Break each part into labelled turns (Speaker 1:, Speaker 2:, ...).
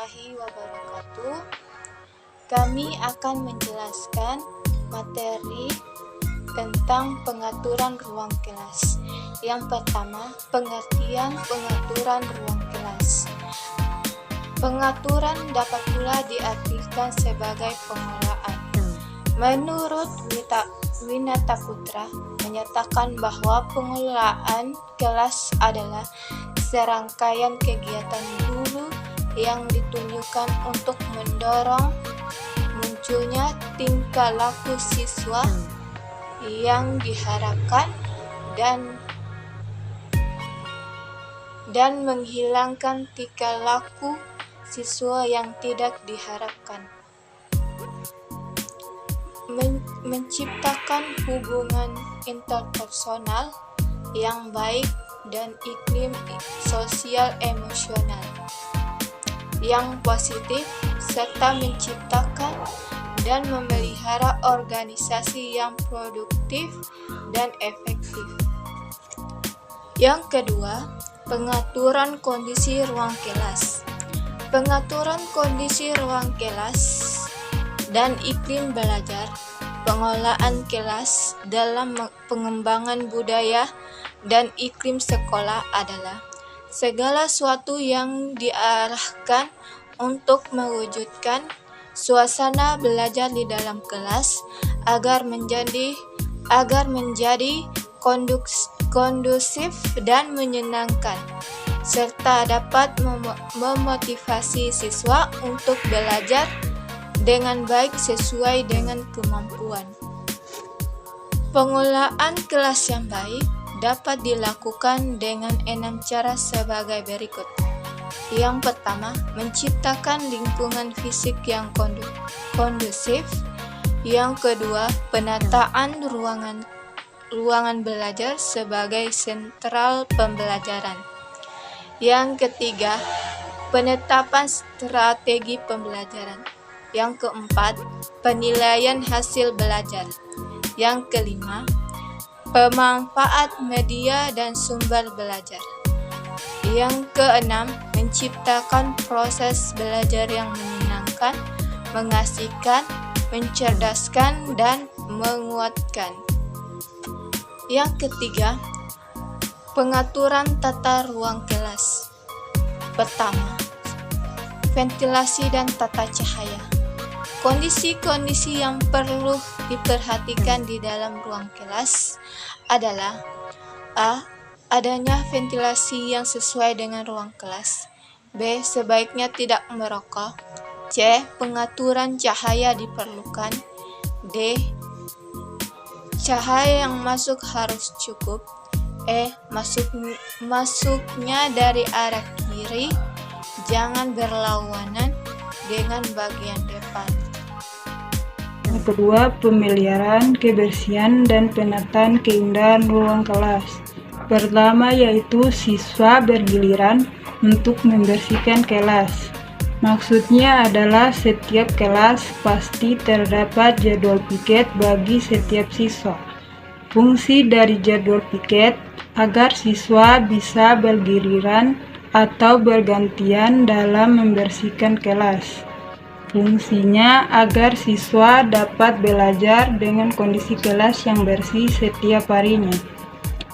Speaker 1: warahmatullahi wabarakatuh. Kami akan menjelaskan materi tentang pengaturan ruang kelas. Yang pertama, pengertian pengaturan ruang kelas. Pengaturan dapat pula diartikan sebagai pengelolaan. Menurut Winata Putra menyatakan bahwa pengelolaan kelas adalah serangkaian kegiatan guru yang ditunjukkan untuk mendorong munculnya tingkah laku siswa yang diharapkan dan menghilangkan tingkah laku siswa yang tidak diharapkan. Menciptakan hubungan interpersonal yang baik dan iklim sosial emosional yang positif, serta menciptakan dan memelihara organisasi yang produktif dan efektif. Yang kedua, pengaturan kondisi ruang kelas. Pengaturan kondisi ruang kelas dan iklim belajar, pengelolaan kelas dalam pengembangan budaya dan iklim sekolah adalah segala sesuatu yang diarahkan untuk mewujudkan suasana belajar di dalam kelas agar menjadi kondusif dan menyenangkan, serta dapat memotivasi siswa untuk belajar dengan baik sesuai dengan kemampuan. Pengelolaan kelas yang baik dapat dilakukan dengan 6 cara sebagai berikut. Yang pertama, menciptakan lingkungan fisik yang kondusif. Yang kedua, penataan ruangan belajar sebagai sentral pembelajaran. Yang ketiga, penetapan strategi pembelajaran. Yang keempat, penilaian hasil belajar. Yang kelima, pemanfaat media dan sumber belajar. Yang keenam, menciptakan proses belajar yang menyenangkan, mengasihkan, mencerdaskan, dan menguatkan. Yang ketiga, pengaturan tata ruang kelas. Pertama, ventilasi dan tata cahaya. Kondisi-kondisi yang perlu diperhatikan di dalam ruang kelas adalah A. Adanya ventilasi yang sesuai dengan ruang kelas. B. Sebaiknya tidak merokok. C. Pengaturan cahaya diperlukan. D. Cahaya yang masuk harus cukup. E. Masuknya dari arah kiri, jangan berlawanan dengan bagian depan.
Speaker 2: Yang kedua, pemeliharaan kebersihan dan penataan keindahan ruang kelas. Pertama yaitu siswa bergiliran untuk membersihkan kelas. Maksudnya adalah setiap kelas pasti terdapat jadwal piket bagi setiap siswa. Fungsi dari jadwal piket agar siswa bisa bergiliran atau bergantian dalam membersihkan kelas. Fungsinya agar siswa dapat belajar dengan kondisi kelas yang bersih setiap harinya.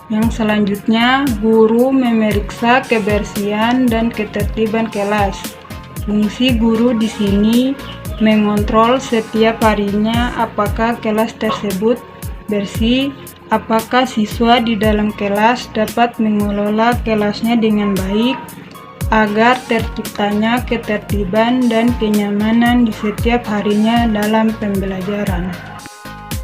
Speaker 2: Yang selanjutnya, guru memeriksa kebersihan dan ketertiban kelas. Fungsi guru di sini mengontrol setiap harinya apakah kelas tersebut bersih, apakah siswa di dalam kelas dapat mengelola kelasnya dengan baik, agar terciptanya ketertiban dan kenyamanan di setiap harinya dalam pembelajaran.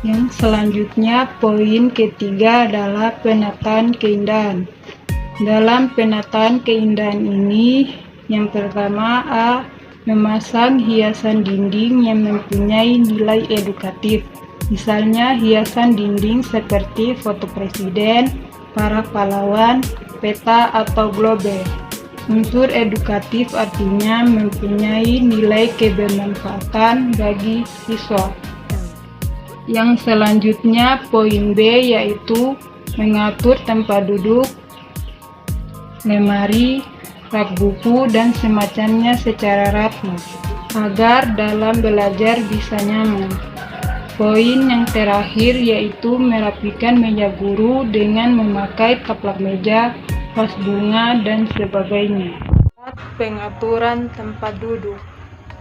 Speaker 2: Yang selanjutnya, poin ketiga adalah penataan keindahan. Dalam penataan keindahan ini, yang pertama A. Memasang hiasan dinding yang mempunyai nilai edukatif. Misalnya hiasan dinding seperti foto presiden, para pahlawan, peta atau globe. Unsur edukatif artinya mempunyai nilai kebermanfaatan bagi siswa. Yang selanjutnya poin B yaitu mengatur tempat duduk, lemari, rak buku, dan semacamnya secara rapi, agar dalam belajar bisa nyaman. Poin yang terakhir yaitu merapikan meja guru dengan memakai taplak meja, vas bunga, dan sebagainya. Pengaturan tempat duduk.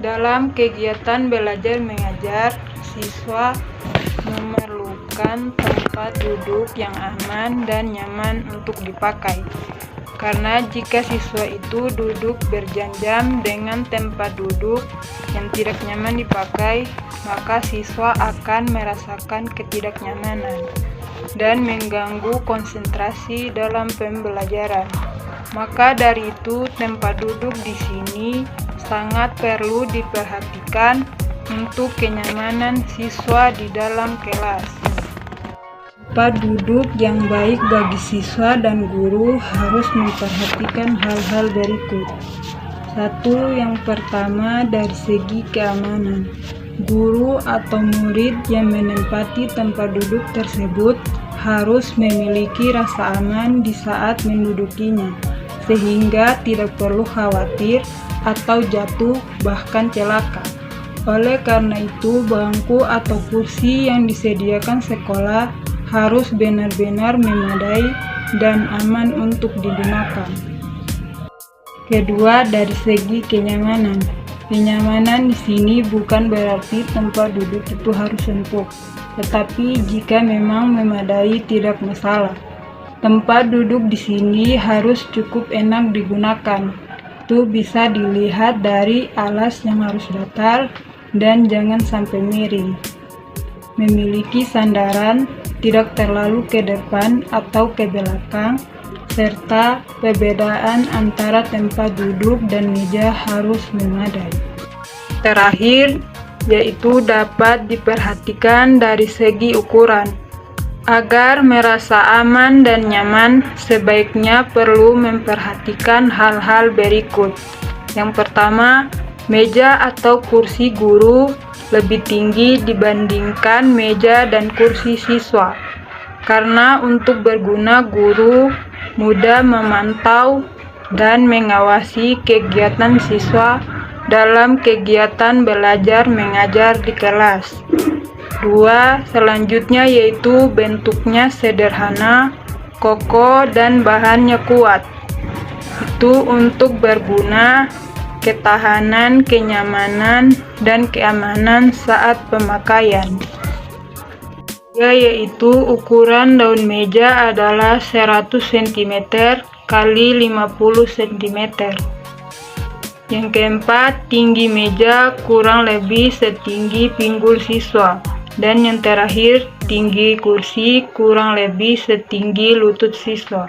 Speaker 2: Dalam kegiatan belajar mengajar, siswa memerlukan tempat duduk yang aman dan nyaman untuk dipakai. Karena jika siswa itu duduk berjam-jam dengan tempat duduk yang tidak nyaman dipakai, maka siswa akan merasakan ketidaknyamanan dan mengganggu konsentrasi dalam pembelajaran. Maka dari itu, tempat duduk di sini sangat perlu diperhatikan untuk kenyamanan siswa di dalam kelas. Tempat duduk yang baik bagi siswa dan guru harus memperhatikan hal-hal berikut. 1. Yang pertama, dari segi keamanan. Guru atau murid yang menempati tempat duduk tersebut harus memiliki rasa aman di saat mendudukinya, sehingga tidak perlu khawatir atau jatuh bahkan celaka. Oleh karena itu, bangku atau kursi yang disediakan sekolah harus benar-benar memadai dan aman untuk digunakan. Kedua, dari segi kenyamanan. Kenyamanan di sini bukan berarti tempat duduk itu harus empuk, tetapi jika memang memadai tidak masalah. Tempat duduk di sini harus cukup enak digunakan. Itu bisa dilihat dari alas yang harus datar dan jangan sampai miring. Memiliki sandaran, tidak terlalu ke depan atau ke belakang, serta perbedaan antara tempat duduk dan meja harus memadai. Terakhir, yaitu dapat diperhatikan dari segi ukuran. Agar merasa aman dan nyaman, sebaiknya perlu memperhatikan hal-hal berikut. Yang pertama, meja atau kursi guru lebih tinggi dibandingkan meja dan kursi siswa, karena untuk berguna guru mudah memantau dan mengawasi kegiatan siswa dalam kegiatan belajar mengajar di kelas. 2. Selanjutnya yaitu bentuknya sederhana, kokoh, dan bahannya kuat. Itu untuk berguna ketahanan, kenyamanan, dan keamanan saat pemakaian. Yaitu ukuran daun meja adalah 100 cm x 50 cm. Yang keempat, tinggi meja kurang lebih setinggi pinggul siswa. Dan yang terakhir, tinggi kursi kurang lebih setinggi lutut siswa.